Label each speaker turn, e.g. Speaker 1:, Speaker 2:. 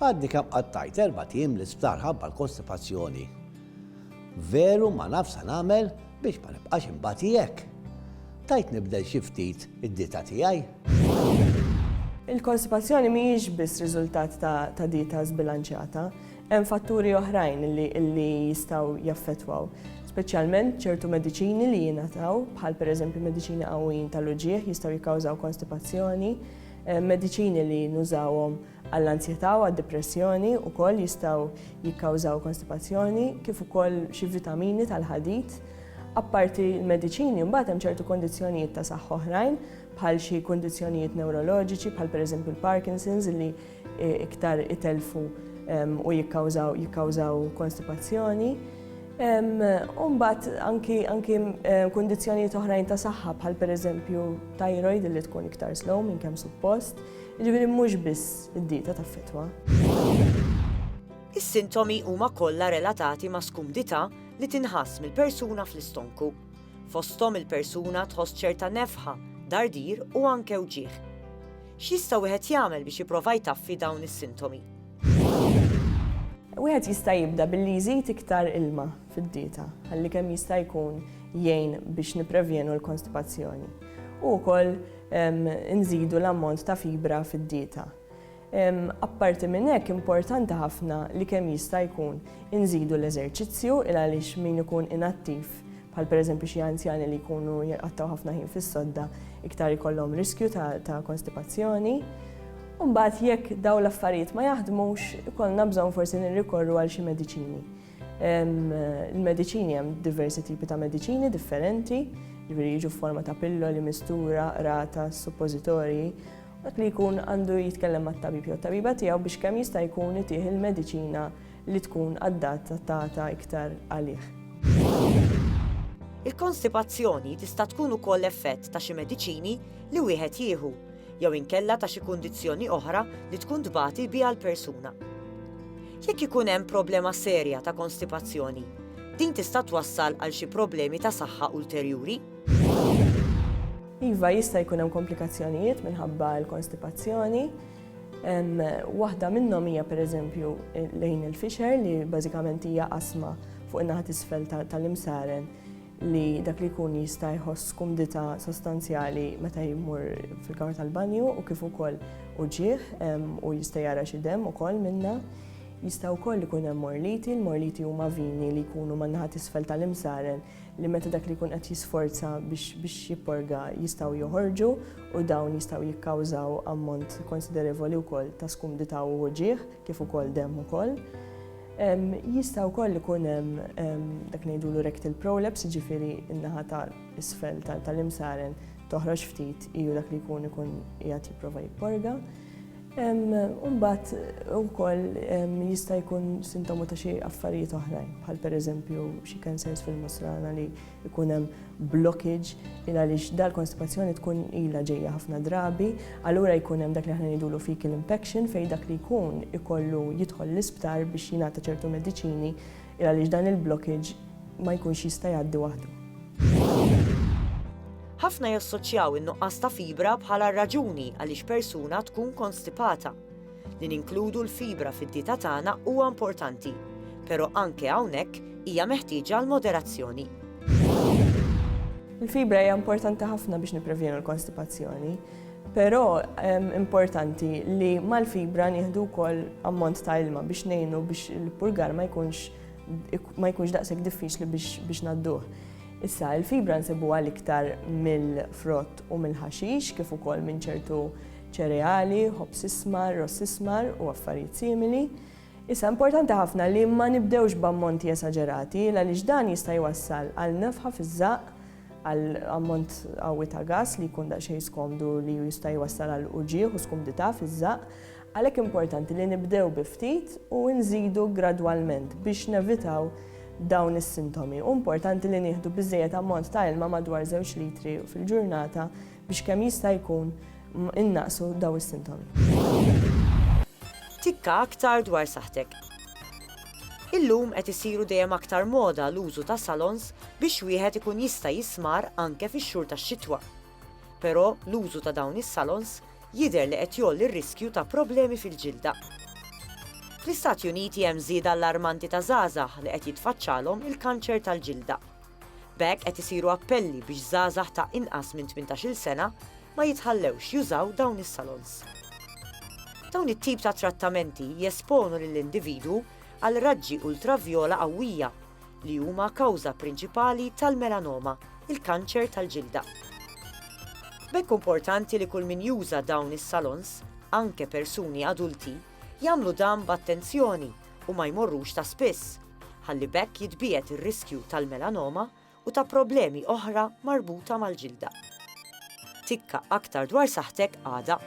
Speaker 1: Għadni kemm qattajt 4 tiem l-isptar ħabba l-kostipazzjoni. Veru ma nafsa nagħmel biex ma nibqax imbagħad hekk. Tajt nibdel xi ftit id-dieta tiegħi.
Speaker 2: Il-konstipazzjoni mhijiex biss riżultat ta' dieta żbilanċjata, hemm fatturi oħrajn li jistgħu jaffettwaw, speċjalment ċertu mediċini li jingħataw, bħal pereżempju mediċini qawwijin tal-uġigħ jistgħu jikkawżaw konstipazzjoni, mediċini li nużawhom għall-ansjetà u għad-depressjoni wkoll jistgħu jikkawżaw konstipazzjoni, kif ukoll xi vitamini tal-ħadid. Apparti l-mediċini, mbagħad hemm ċertu kondizzjonijiet ta' saħħa oħrajn bħal xi kondizzjonijiet neuroloġiċi bħal pereżempju l-Parkinson's li iktar itelfu u jikkawżaw konstipazzjoni. U mbagħad anki kondizzjonijiet oħrajn ta' saħħa bħal pereżempju thyroid li tkun iktar slow minn kemm suppost, jiġifieri mhux biss id-dieta taffettwa.
Speaker 3: Is-sintomi huma kollha relatati ma' skumdità li tinħass mill-persuna fl-istonku. Fosthom il-persuna tħoss ċerta nefħa, dardir u anke wġieħ. X'jista' wieħed jagħmel biex jipprova jtaffi dawn is-sintomi?
Speaker 2: Wieħed jista' jibda billi jżid iktar ilma fid-dieta, ħalli kemm jista' jkun jgħin biex nipprevjenu l-konstipazzjoni. U wkoll nżidu l-ammont ta' fibra fid-dieta. Apparti minn hekk importanti ħafna li kemm jista' jkun inżidu l-eżerċizzju il għaliex min ikun inattiv bħal pereżempju xi anzjani li jkunu jaqattaw ħafna ħin fis-sodda iktar ikollhom riskju ta' konstipazzjoni. U mbagħad jekk dawn l-affarijiet ma jaħdmux, ikollna bżonn forsi nirrikorru għal xi mediċini. Il-mediċini hemm diversi tipi ta' mediċini differenti, jiġifieri jiġu f'forma ta' pilloli, mistura, rata, suppożitorji. Dak li jkun għandu jitkellem mat-tabib jew tabiba tiegħu biex kemm jista' jkun itih il-mediċina li tkun adattata iktar għalih.
Speaker 3: Il-konstipazzjoni tista' tkun ukoll effett ta' xi mediċini li wieħed jieħu, jew inkella ta' xi kundizzjoni oħra li tkun tbagħti biha l-persuna. Jekk ikun hemm problema serja ta' konstipazzjoni, din tista' twassal għal xi problemi ta' saħħa ulterjuri?
Speaker 2: Iva, jista' jkun hemm komplikazzjonijiet minħabba l-konstipazzjoni. Waħda minnhom hija pereżempju lejn il-fixer li bażikament hija qasma fuq in-naħa t'isfel tal-imsaren li dak li jkun jista' jħoss skumdità sostanzjali meta jmur fil-kamra tal-banju u kif ukoll uġigħ u jista' jara xi demm ukoll minnha. Jista' wkoll ikun hemm morliti, l-morliti huma vini li jkunu man-naħa t'isfel tal-imsaren li meta dak li jkun qed jisforza biex jipporga jistgħu joħorġu u dawn jistgħu jikkawżaw ammont konsiderevoli wkoll ta' skumdità u uġigħ kif ukoll demm ukoll. Jista' wkoll ikun hemm dak ngħidulu rectal prolapse, jiġifieri n-naħa tal-isfel tal-imsaren toħroġ ftit iju dak li jkun qiegħed jipprova jipporga. Mbagħad ukoll jista' jkun sintomu ta' xi affarijiet oħrajn, bħal pereżempju xi cancers fil-musrana li jkun hemm blockage il għaliex dal-konstipazzjoni tkun ilha ġejja ħafna drabi, allura jkun hemm dak li aħna ngħidulu fecal infection fejn dak li jkun ikollu jidħol l-isptar biex jingħata ċertu mediċini il għaliex dan il-blockage ma jkunx jista' jgħaddi waħdu.
Speaker 3: Ħafna jassoċjaw in-nuqqas ta' fibra bħala raġuni għaliex persuna tkun konstipata. Li ninkludu l-fibra fid-dieta tagħna huwa importanti, però anke hawnhekk hija meħtieġa l-moderazzjoni.
Speaker 2: Il-fibra hija importanti ħafna biex nipprevjenu l-konstipazzjoni, però importanti li mal-fibra nieħdu wkoll ammont ta' ilma biex ngħinu biex il-purgar ma jkunx daqshekk diffiċli biex ngħadduh. Issa, il-fibra nsibuha l-iktar mill-frott u mill-ħaxix, kif ukoll minn ċertu ċereali, ħobs ismar, ross ismar u affarijiet simili. Issa, importanti ħafna li ma nibdewx b'ammonti esaġerati għaliex dan jista' jwassal għal nefħa fiż-żaq, għal ammont qawwi ta' gass li jkun daqsxejn skomdu li jista' jwassal għal uġigħ u skumdità fiż-żaq. Għalhekk importanti li nibdew bi ftit u nżidu gradwalment biex nevitaw dawn is-sintomi. U importanti li nieħdu biżżejjed ammont ta' ilma madwar 2 litri fil-ġurnata biex kemm jista' jkun innaqsu dawn is-sintomi.
Speaker 3: Tikka aktar dwar saħtek. Illum qed isiru dejjem aktar moda l-użu ta' salons biex wieħed ikun jista' jismar anke fix-xhur tax-xitwa. Però l-użu ta' dawn is-salons jidher li qed jolli r-riskju ta' problemi fil-ġilda. Fl-Istati Uniti hemm żieda allarmanti ta' żgħażagħ li qed jitfaċċalhom il-kanċer tal-ġilda. B'hekk qed isiru appelli biex żgħażagħ ta' inqas minn 18-il sena ma jitħallewx jużaw dawn is-salons. Dawn it-tip ta' trattamenti jesponu lill-individwu għal raġġi ultravjola qawwija li huma kawża prinċipali tal-melanoma, il-kanċer tal-ġilda. B'hekk importanti li kull min juża dawn is-salons, anke persuni adulti, jagħmlu dan b'attenzjoni u ma jmorrux ta' spiss, ħalli b'hekk jitbiet ir-riskju tal-melanoma u ta' problemi oħra marbuta mal-ġilda. Tikka aktar dwar saħħtek għada